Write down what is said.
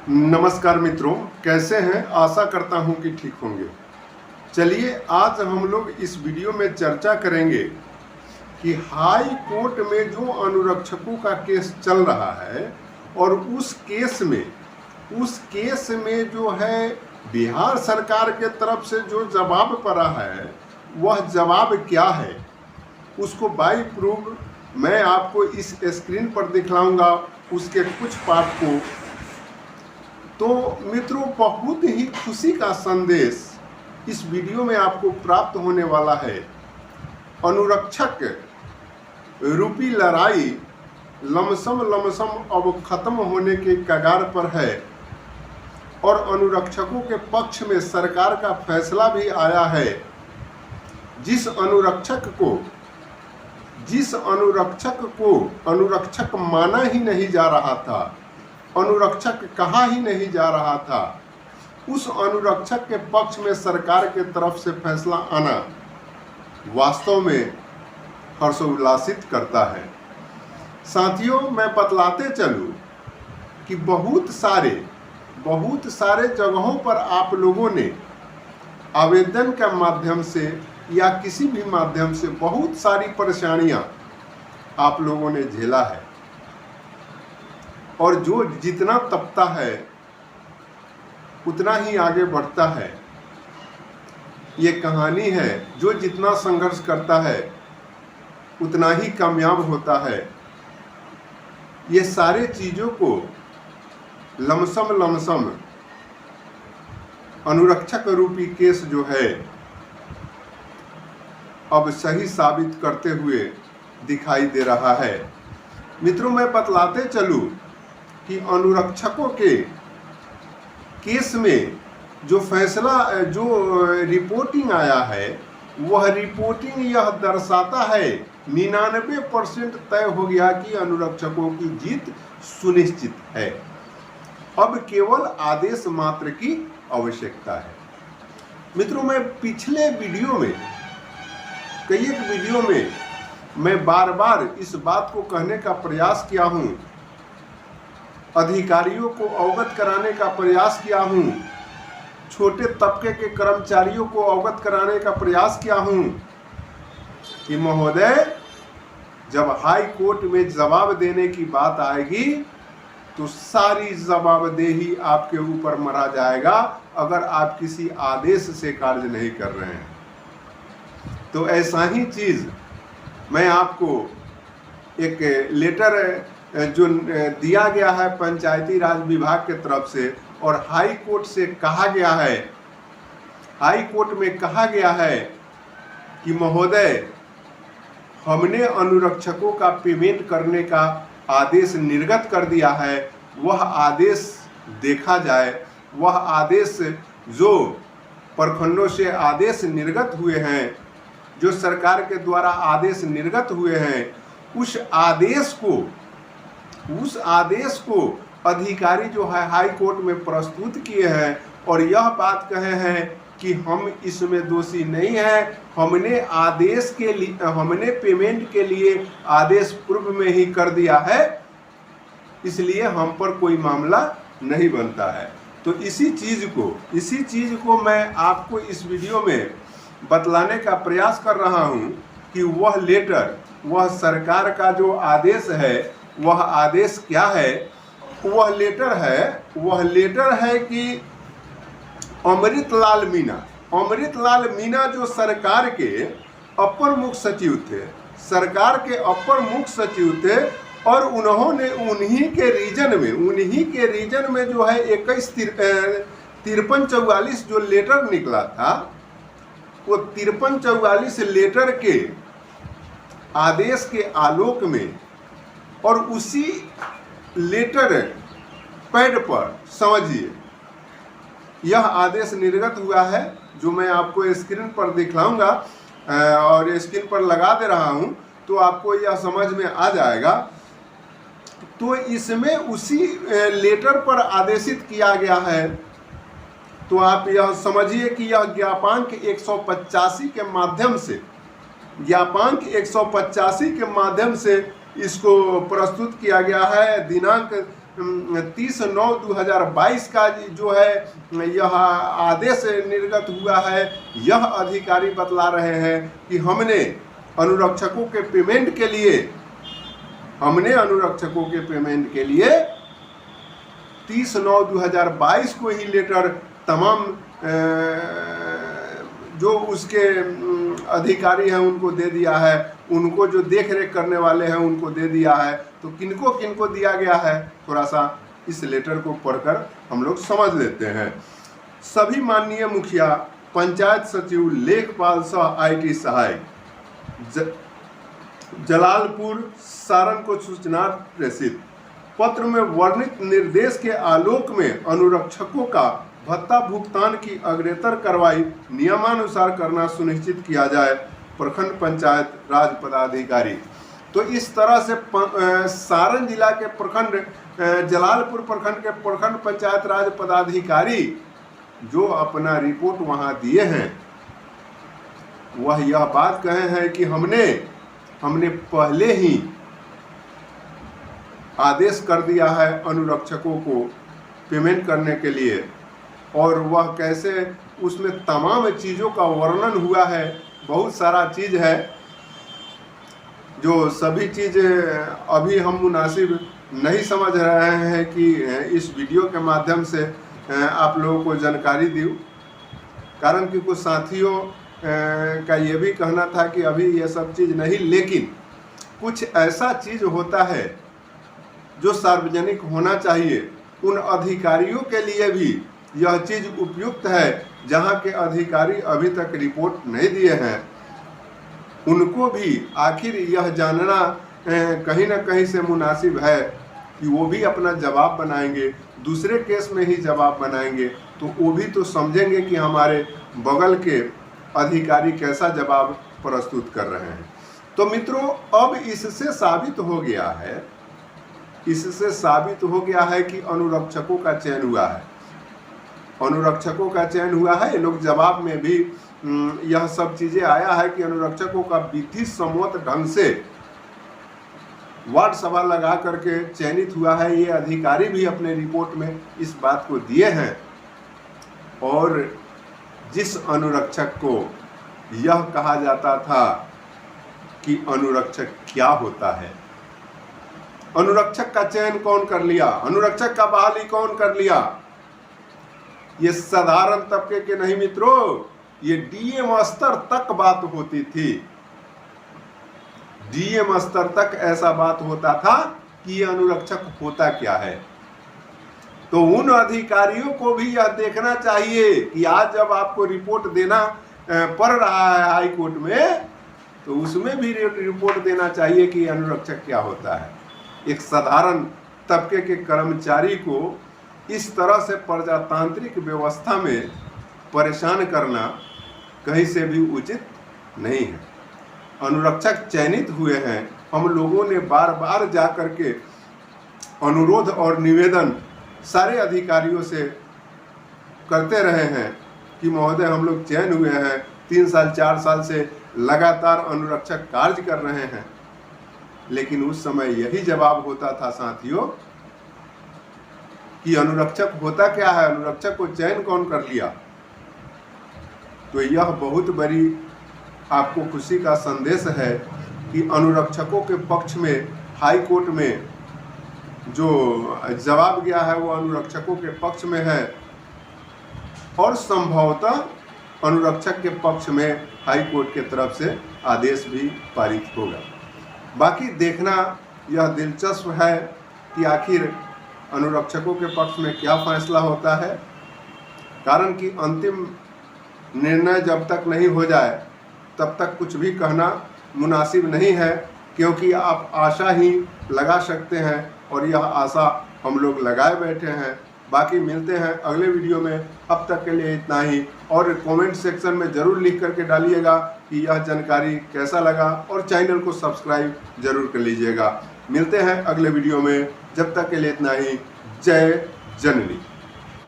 नमस्कार मित्रों, कैसे हैं? आशा करता हूं कि ठीक होंगे। चलिए आज हम लोग इस वीडियो में चर्चा करेंगे कि हाई कोर्ट में जो अनुरक्षकों का केस चल रहा है और उस केस में जो है बिहार सरकार के तरफ से जो जवाब पड़ा है वह जवाब क्या है, उसको बाई प्रूफ मैं आपको इस स्क्रीन पर दिखलाऊंगा, उसके कुछ पार्ट को। तो मित्रों, बहुत ही खुशी का संदेश इस वीडियो में आपको प्राप्त होने वाला है। अनुरक्षक रूपी लड़ाई लमसम अब खत्म होने के कगार पर है और अनुरक्षकों के पक्ष में सरकार का फैसला भी आया है। जिस अनुरक्षक को अनुरक्षक माना ही नहीं जा रहा था, अनुरक्षक कहा ही नहीं जा रहा था, उस अनुरक्षक के पक्ष में सरकार के तरफ से फैसला आना वास्तव में हर्षोल्लासित करता है। साथियों, मैं बतलाते चलूं कि बहुत सारे जगहों पर आप लोगों ने आवेदन के माध्यम से या किसी भी माध्यम से बहुत सारी परेशानियां आप लोगों ने झेला है और जो जितना तपता है उतना ही आगे बढ़ता है। ये कहानी है, जो जितना संघर्ष करता है उतना ही कामयाब होता है। ये सारे चीज़ों को लमसम अनुरक्षक रूपी केस जो है अब सही साबित करते हुए दिखाई दे रहा है। मित्रों, मैं बतलाते चलूं कि अनुरक्षकों के केस में जो फैसला जो रिपोर्टिंग आया है वह रिपोर्टिंग यह दर्शाता है 99% तय हो गया कि अनुरक्षकों की जीत सुनिश्चित है। अब केवल आदेश मात्र की आवश्यकता है। मित्रों, मैं पिछले वीडियो में कई एक वीडियो में मैं बार बार इस बात को कहने का प्रयास किया हूं, अधिकारियों को अवगत कराने का प्रयास किया हूं, छोटे तबके के कर्मचारियों को अवगत कराने का प्रयास किया हूं कि महोदय, जब हाई कोर्ट में जवाब देने की बात आएगी तो सारी जवाबदेही आपके ऊपर मरा जाएगा अगर आप किसी आदेश से कार्य नहीं कर रहे हैं। तो ऐसा ही चीज मैं आपको एक लेटर जो दिया गया है पंचायती राज विभाग के तरफ से और हाई कोर्ट से कहा गया है, हाई कोर्ट में कहा गया है कि महोदय, हमने अनुरक्षकों का पेमेंट करने का आदेश निर्गत कर दिया है, वह आदेश देखा जाए। वह आदेश जो प्रखंडों से आदेश निर्गत हुए हैं, जो सरकार के द्वारा आदेश निर्गत हुए हैं, उस आदेश को अधिकारी जो है हाई कोर्ट में प्रस्तुत किए हैं और यह बात कहे हैं कि हम इसमें दोषी नहीं हैं, हमने पेमेंट के लिए आदेश पूर्व में ही कर दिया है, इसलिए हम पर कोई मामला नहीं बनता है। तो इसी चीज को मैं आपको इस वीडियो में बतलाने का प्रयास कर रहा हूं कि वह लेटर, वह सरकार का जो आदेश है, वह आदेश क्या है। वह लेटर है कि अमृतलाल मीणा जो सरकार के अपर मुख्य सचिव थे, और उन्होंने उन्हीं के रीजन में जो है 21-53-44 जो लेटर निकला था, वो 53-44 लेटर के आदेश के आलोक में और उसी लेटर पैड पर समझिए यह आदेश निर्गत हुआ है, जो मैं आपको स्क्रीन पर दिखलाऊंगा और स्क्रीन पर लगा दे रहा हूं तो आपको यह समझ में आ जाएगा। तो इसमें उसी लेटर पर आदेशित किया गया है। तो आप यह समझिए कि यह ज्ञापांक 185 के माध्यम से इसको प्रस्तुत किया गया है। दिनांक 30/9/2022 का जो है यह आदेश निर्गत हुआ है। यह अधिकारी बतला रहे हैं कि हमने अनुरक्षकों के पेमेंट के लिए 30/9/2022 को ही लेटर तमाम जो उसके अधिकारी हैं उनको दे दिया है, उनको जो देख रेख करने वाले हैं उनको दे दिया है। तो किनको किनको दिया गया है, थोड़ा सा इस लेटर को पढ़कर हम लोग समझ लेते हैं। सभी माननीय मुखिया, पंचायत सचिव, लेखपाल सह IT सहायक जलालपुर सारण को सूचना प्रेषित। पत्र में वर्णित निर्देश के आलोक में अनुरक्षकों का भत्ता भुगतान की अग्रेतर कार्रवाई नियमानुसार करना सुनिश्चित किया जाए। प्रखंड पंचायत राज पदाधिकारी। तो इस तरह से सारण जिला के प्रखंड, जलालपुर प्रखंड के प्रखंड पंचायत राज पदाधिकारी जो अपना रिपोर्ट वहां दिए हैं, वह यह बात कहे हैं कि हमने पहले ही आदेश कर दिया है अनुरक्षकों को पेमेंट करने के लिए, और वह कैसे उसमें तमाम चीज़ों का वर्णन हुआ है। बहुत सारा चीज़ है जो सभी चीज़ अभी हम मुनासिब नहीं समझ रहे हैं कि इस वीडियो के माध्यम से आप लोगों को जानकारी दूँ, कारण कि कुछ साथियों का ये भी कहना था कि अभी ये सब चीज़ नहीं, लेकिन कुछ ऐसा चीज़ होता है जो सार्वजनिक होना चाहिए। उन अधिकारियों के लिए भी यह चीज़ उपयुक्त है जहां के अधिकारी अभी तक रिपोर्ट नहीं दिए हैं, उनको भी आखिर यह जानना कहीं ना कहीं से मुनासिब है कि वो भी अपना जवाब बनाएंगे, दूसरे केस में ही जवाब बनाएंगे, तो वो भी तो समझेंगे कि हमारे बगल के अधिकारी कैसा जवाब प्रस्तुत कर रहे हैं। तो मित्रों, अब इससे साबित हो गया है कि अनुरक्षकों का चयन हुआ है। ये लोग जवाब में भी यह सब चीज़ें आया है कि अनुरक्षकों का विधि सम्मत ढंग से वार्ड सभा लगा करके चयनित हुआ है। ये अधिकारी भी अपने रिपोर्ट में इस बात को दिए हैं। और जिस अनुरक्षक को यह कहा जाता था कि अनुरक्षक क्या होता है, अनुरक्षक का चयन कौन कर लिया, अनुरक्षक का बहाली कौन कर लिया, ये साधारण तबके के नहीं मित्रों, ये DM स्तर तक बात होती थी। DM स्तर तक ऐसा बात होता था कि ये अनुरक्षक होता क्या है। तो उन अधिकारियों को भी यह देखना चाहिए कि आज जब आपको रिपोर्ट देना पड़ रहा है हाई कोर्ट में, तो उसमें भी रिपोर्ट देना चाहिए कि अनुरक्षक क्या होता है। एक साधारण तबके के कर्मचारी को इस तरह से प्रजातांत्रिक व्यवस्था में परेशान करना कहीं से भी उचित नहीं है। अनुरक्षक चयनित हुए हैं, हम लोगों ने बार बार जा कर के अनुरोध और निवेदन सारे अधिकारियों से करते रहे हैं कि महोदय हम लोग चयन हुए हैं, 3 साल 4 साल से लगातार अनुरक्षक कार्य कर रहे हैं, लेकिन उस समय यही जवाब होता था साथियों कि अनुरक्षक होता क्या है, अनुरक्षक को चयन कौन कर लिया। तो यह बहुत बड़ी आपको खुशी का संदेश है कि अनुरक्षकों के पक्ष में हाई कोर्ट में जो जवाब गया है वो अनुरक्षकों के पक्ष में है, और संभवतः अनुरक्षक के पक्ष में हाई कोर्ट के तरफ से आदेश भी पारित होगा। बाकी देखना यह दिलचस्प है कि आखिर अनुरक्षकों के पक्ष में क्या फैसला होता है, कारण कि अंतिम निर्णय जब तक नहीं हो जाए तब तक कुछ भी कहना मुनासिब नहीं है, क्योंकि आप आशा ही लगा सकते हैं और यह आशा हम लोग लगाए बैठे हैं। बाकी मिलते हैं अगले वीडियो में, अब तक के लिए इतना ही। और कमेंट सेक्शन में ज़रूर लिख करके डालिएगा कि यह जानकारी कैसा लगा, और चैनल को सब्सक्राइब जरूर कर लीजिएगा। मिलते हैं अगले वीडियो में, जब तक के लिए इतना ही। जय जननी।